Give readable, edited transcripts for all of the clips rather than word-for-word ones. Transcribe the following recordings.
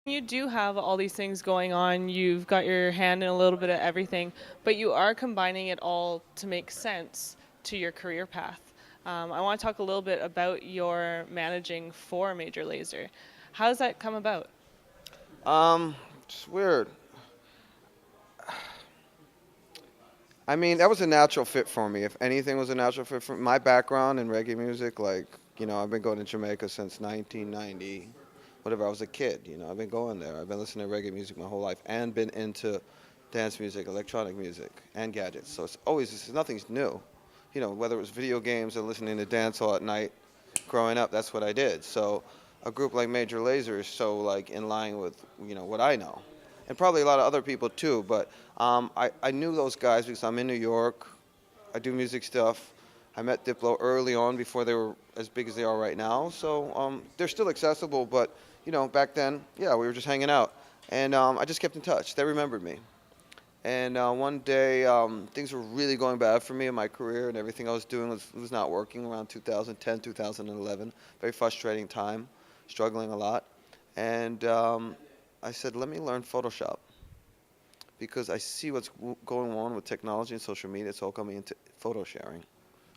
You do have all these things going on. You've got your hand in a little bit of everything, but you are combining it all to make sense to your career path. I want to talk a little bit about your managing for Major Lazer. How does that come about? Um, it's weird. I mean, that was a natural fit for me. If anything was a natural fit for my background in reggae music, like, I've been going to Jamaica since 1990, whatever, I was a kid, I've been going there. I've been listening to reggae music my whole life and been into dance music, electronic music, and gadgets. So nothing's new. Whether it was video games or listening to dancehall at night growing up, that's what I did. So a group like Major Lazer is so like in line with, what I know. And probably a lot of other people too, but I knew those guys because I'm in New York. I do music stuff. I met Diplo early on before they were as big as they are right now. So they're still accessible, but back then, yeah, we were just hanging out, and I just kept in touch. They remembered me, and one day things were really going bad for me in my career, and everything I was doing was not working around 2010, 2011. Very frustrating time, struggling a lot, and I said, let me learn Photoshop because I see what's going on with technology and social media. It's all coming into photo sharing.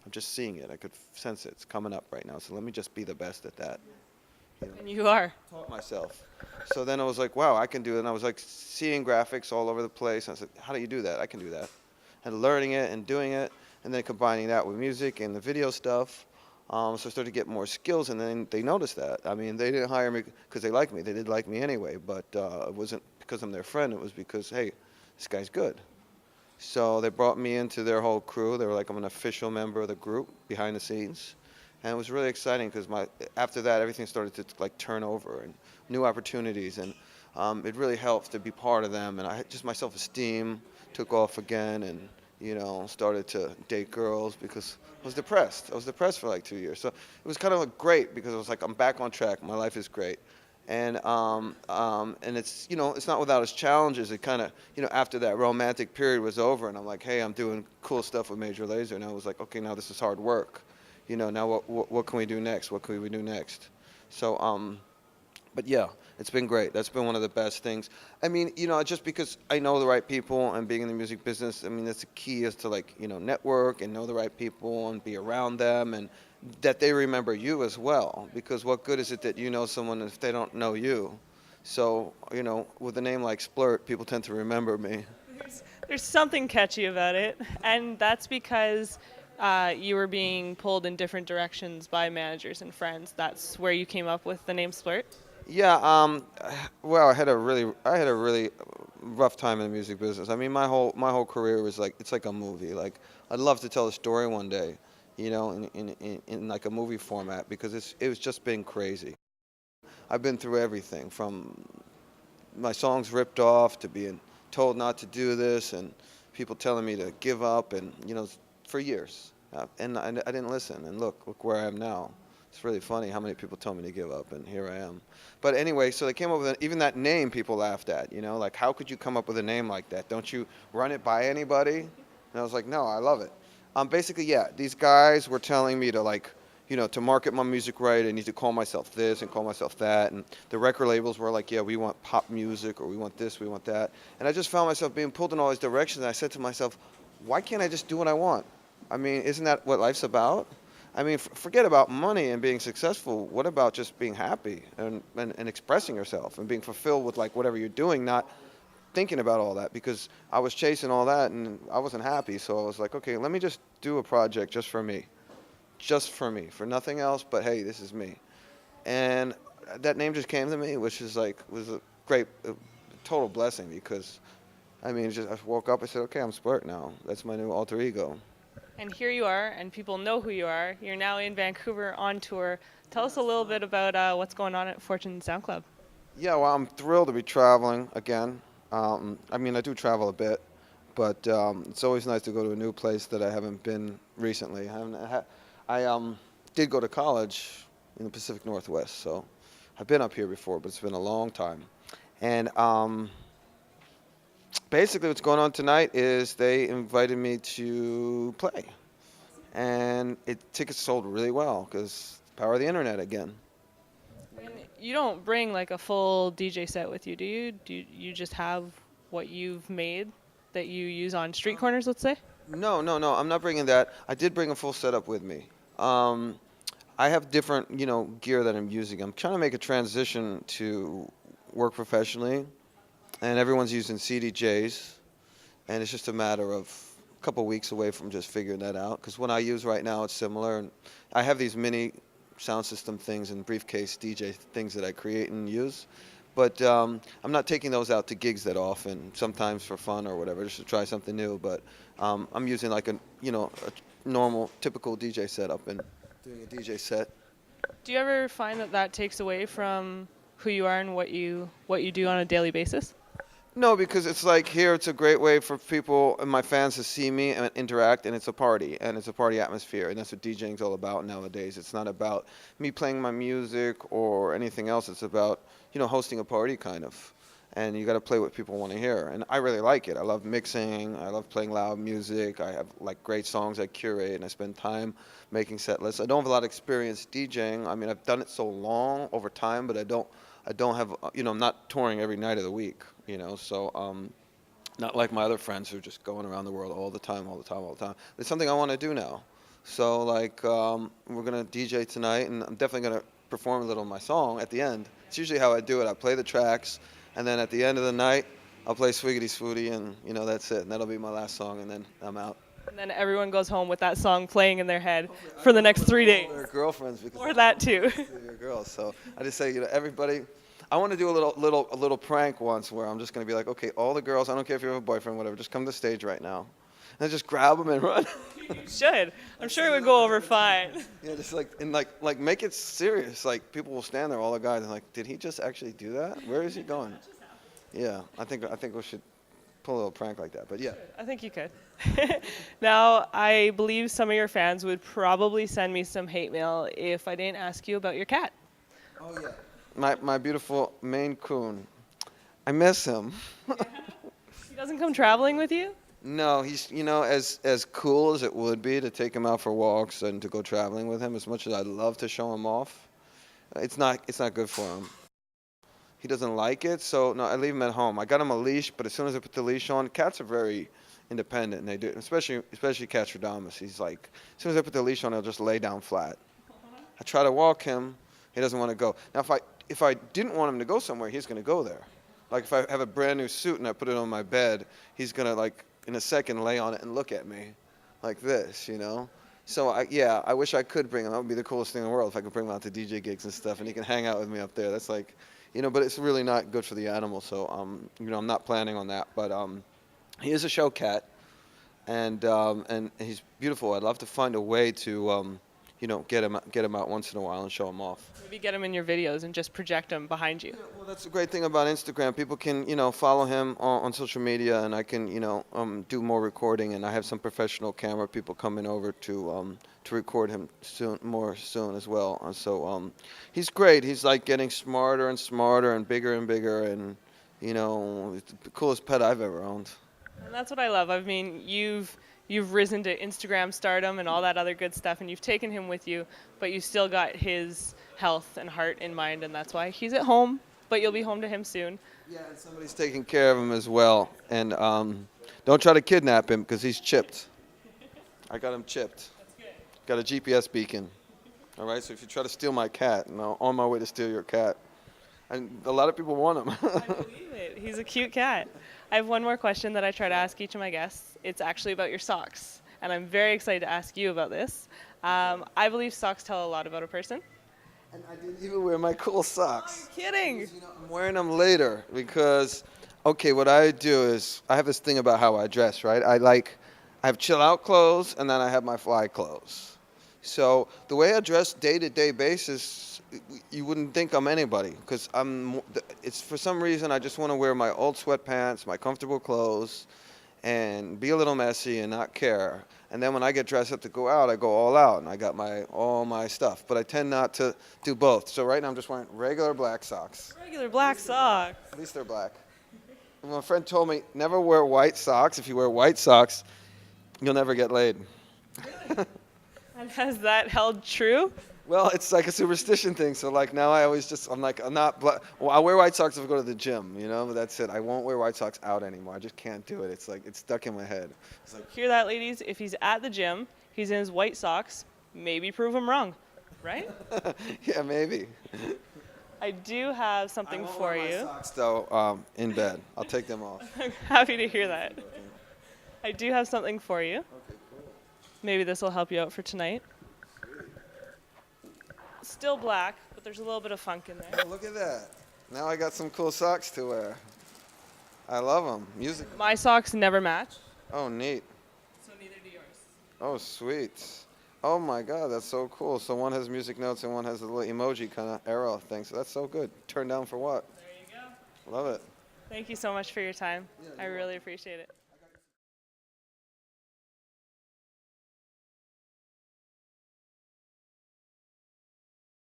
I'm just seeing it. I could sense it. It's coming up right now. So let me just be the best at that. And you are. Taught myself. So then I was like, wow, I can do it. And I was like seeing graphics all over the place. And I said, how do you do that? I can do that. And learning it and doing it, and then combining that with music and the video stuff. So I started to get more skills, and then they noticed that. I mean, they didn't hire me because they liked me. They did like me anyway, but it wasn't because I'm their friend. It was because, hey, this guy's good. So they brought me into their whole crew. They were like, I'm an official member of the group behind the scenes. And it was really exciting because after that, everything started to like turn over and new opportunities. And it really helped to be part of them. And just my self-esteem took off again and, started to date girls because I was depressed. I was depressed for like 2 years. So it was kind of like great because I was like, I'm back on track. My life is great. And it's it's not without its challenges. It kind of after that romantic period was over, and I'm like, hey, I'm doing cool stuff with Major Lazer, and I was like, okay, now this is hard work. Now what can we do next? What can we do next? So but yeah, it's been great. That's been one of the best things. I mean, just because I know the right people and being in the music business, I mean, that's the key is to like, network and know the right people and be around them and that they remember you as well. Because what good is it that you know someone if they don't know you? So, with a name like Splurt, people tend to remember me. There's something catchy about it, and that's because you were being pulled in different directions by managers and friends. That's where you came up with the name Splurt. Yeah, well, I had a really rough time in the music business. I mean, my whole career was like it's like a movie. Like I'd love to tell a story one day, in like a movie format because it was just been crazy. I've been through everything from my songs ripped off to being told not to do this and people telling me to give up and for years. And I didn't listen. And look where I am now. It's really funny how many people told me to give up, and here I am. But anyway, so they came up with even that name. People laughed at. Like how could you come up with a name like that? Don't you run it by anybody? And I was like, no, I love it. Basically, yeah, these guys were telling me to like, to market my music right, I need to call myself this and call myself that. And the record labels were like, yeah, we want pop music or we want this, we want that. And I just found myself being pulled in all these directions. And I said to myself, why can't I just do what I want? I mean, isn't that what life's about? I mean, forget about money and being successful. What about just being happy and expressing yourself and being fulfilled with like whatever you're doing, not thinking about all that because I was chasing all that and I wasn't happy. So I was like, okay, let me just do a project just for me, for nothing else. But hey, this is me, and that name just came to me, which is like was a great, total blessing because I mean, just I woke up, I said, okay, I'm Splurt now. That's my new alter ego. And here you are, and people know who you are. You're now in Vancouver on tour. Tell us a little bit about what's going on at Fortune Sound Club. Yeah, well, I'm thrilled to be traveling again. I mean, I do travel a bit, but it's always nice to go to a new place that I haven't been recently. I did go to college in the Pacific Northwest, so I've been up here before, but it's been a long time. And basically, what's going on tonight is they invited me to play, and tickets sold really well because power of the internet again. And You don't bring like a full DJ set with you, do you? Do you just have what you've made that you use on street corners, let's say? No, no, no. I'm not bringing that. I did bring a full setup with me. Um, I have different, gear that I'm using. I'm trying to make a transition to work professionally, and everyone's using CDJs, and it's just a matter of a couple weeks away from just figuring that out. Because what I use right now, it's similar, and I have these mini sound system things and briefcase DJ things that I create and use. But I'm not taking those out to gigs that often. Sometimes for fun or whatever, just to try something new. But I'm using like a normal, typical DJ setup and doing a DJ set. Do you ever find that that takes away from who you are and what you do on a daily basis? No, because it's like here, it's a great way for people and my fans to see me and interact, and it's a party, and it's a party atmosphere, and that's what DJing's all about nowadays. It's not about me playing my music or anything else. It's about, hosting a party kind of, and you got to play what people want to hear, and I really like it. I love mixing. I love playing loud music. I have like great songs I curate, and I spend time making set lists. I don't have a lot of experience DJing. I mean, I've done it so long over time, but I don't have, I'm not touring every night of the week, so not like my other friends who are just going around the world all the time, all the time, all the time. It's something I want to do now. So, like, we're going to DJ tonight, and I'm definitely going to perform a little of my song at the end. It's usually how I do it. I play the tracks, and then at the end of the night, I'll play Swiggity Swooty, and, that's it. And that'll be my last song, and then I'm out. And then everyone goes home with that song playing in their head for the next 3 days. Their girlfriends, because Or that too. your girls. So I just say, everybody. I want to do a little prank once where I'm just going to be like, okay, all the girls, I don't care if you have a boyfriend, whatever, just come to the stage right now, and just grab them and run. You should. I'm sure it would go over fine. Yeah, just like make it serious. Like people will stand there, all the guys, and like, did he just actually do that? Where is he going? Yeah, I think we should pull a little prank like that. But yeah. I think you could. Now, I believe some of your fans would probably send me some hate mail if I didn't ask you about your cat. Oh yeah. My beautiful Maine Coon. I miss him. He doesn't come traveling with you? No, he's as cool as it would be to take him out for walks and to go traveling with him. As much as I'd love to show him off, it's not good for him. He doesn't like it, so no, I leave him at home. I got him a leash, but as soon as I put the leash on, cats are very independent, and they do, especially Castradamus. He's like, as soon as I put the leash on, he'll just lay down flat. I try to walk him, he doesn't want to go. Now, if I didn't want him to go somewhere, he's going to go there. Like if I have a brand new suit and I put it on my bed, he's going to like in a second lay on it and look at me like this, So I wish I could bring him. That would be the coolest thing in the world if I could bring him out to DJ gigs and stuff, and he can hang out with me up there. That's like, but it's really not good for the animal. So I'm not planning on that. But he is a show cat, and he's beautiful. I'd love to find a way to get him out once in a while and show him off. Maybe get him in your videos and just project him behind you. Yeah, well, that's the great thing about Instagram. People can, follow him on social media, and I can, do more recording. And I have some professional camera people coming over to record him soon as well. And so he's great. He's like getting smarter and smarter and bigger, and it's the coolest pet I've ever owned. And that's what I love. I mean, you've risen to Instagram stardom and all that other good stuff, and you've taken him with you, but you still got his health and heart in mind, and that's why he's at home, but you'll be home to him soon. Yeah, and somebody's taking care of him as well. And don't try to kidnap him because he's chipped. I got him chipped. That's good. Got a GPS beacon. All right, so if you try to steal my cat, I'm on my way to steal your cat. And a lot of people want him. I believe it. He's a cute cat. I have one more question that I try to ask each of my guests. It's actually about your socks, and I'm very excited to ask you about this. I believe socks tell a lot about a person. And I didn't even wear my cool socks. Oh, you're kidding. I'm wearing them later because, okay, what I do is I have this thing about how I dress, right? I have chill out clothes, and then I have my fly clothes. So the way I dress day-to-day basis, you wouldn't think I'm anybody because it's for some reason I just want to wear my old sweatpants, my comfortable clothes, and be a little messy and not care. And then when I get dressed up to go out, I go all out, and I got all my stuff. But I tend not to do both. So right now I'm just wearing regular black socks. Regular black socks. At least they're black. And my friend told me, never wear white socks. If you wear white socks, you'll never get laid. And has that held true? Well, it's like a superstition thing. So like now I always just I'm like I'm not. Well, I wear white socks if I go to the gym, you know. But that's it. I won't wear white socks out anymore. I just can't do it. It's like it's stuck in my head. It's like Hear that, ladies? If he's at the gym, he's in his white socks, maybe prove him wrong, right? yeah, maybe. I do have I something won't for wear my you. socks though in bed. I'll take them off. I'm happy to hear that. I do have something for you. Okay, cool. Maybe this will help you out for tonight. Still black, but there's a little bit of funk in there. Oh, look at that. Now I got some cool socks to wear. I love them. Music. My socks never match, Oh, neat. so neither do yours. Oh, sweet. Oh my God, that's so cool. So one has music notes and one has a little emoji kind of arrow thing. So that's so good. Turn down for what? There you go. Love it. Thank you so much for your time. I really appreciate it.